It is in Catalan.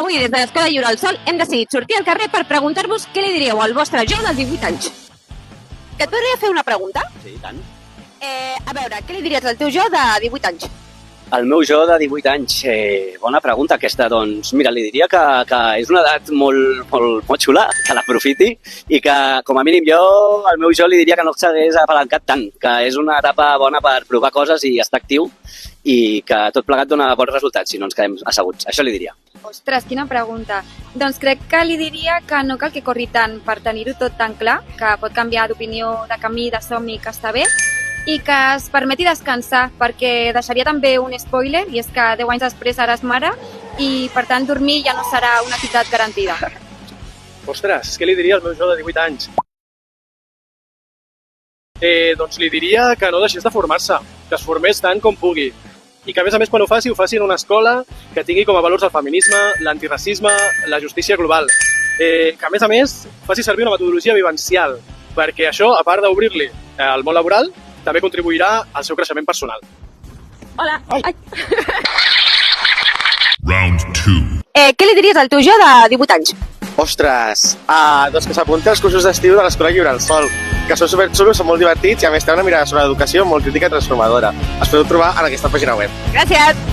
Avui, des de l'Escola Lliure al Sol, hem decidit sortir al carrer per preguntar-vos què li diríeu al vostre jo dels 18 anys. Que et podria fer una pregunta? Sí, i tant. A veure, què li diries al teu jo de 18 anys? El meu jo de 18 anys, bona pregunta aquesta. Doncs mira, li diria que és una edat molt xula, que l'aprofiti i que, com a mínim, jo al meu jo li diria que no s'hagués apalancat tant, que és una etapa bona per provar coses i estar actiu i que tot plegat dona bons resultats si no ens quedem asseguts. Això li diria. Ostres, quina pregunta. Doncs crec que li diria que no cal que corri tant per tenir-ho tot tan clar, que pot canviar d'opinió, de camí, de somni, que està bé, i que es permeti descansar, perquè deixaria també un spoiler, i és que 10 anys després ara és mare, i per tant dormir ja no serà una activitat garantida. Ostres, què li diria al meu jo de 18 anys? Doncs li diria que no deixés de formar-se, que es formés tant com pugui, i que a més quan ho faci en una escola que tingui com a valors el feminisme, l'antiracisme, la justícia global. Que a més faci servir una metodologia vivencial, perquè això, a part d'obrir-li al món laboral, també contribuirà al seu creixement personal. Hola. Ai. Round 2. Què li diries al teu jo de 18 anys? Ostres, doncs que s'apunti als cursos d'estiu de l'Escola Lliure al Sol, que són superxulos, són molt divertits i a més tenen una mirada sobre l'educació molt crítica i transformadora. Es podeu trobar en aquesta pàgina web. Gràcies.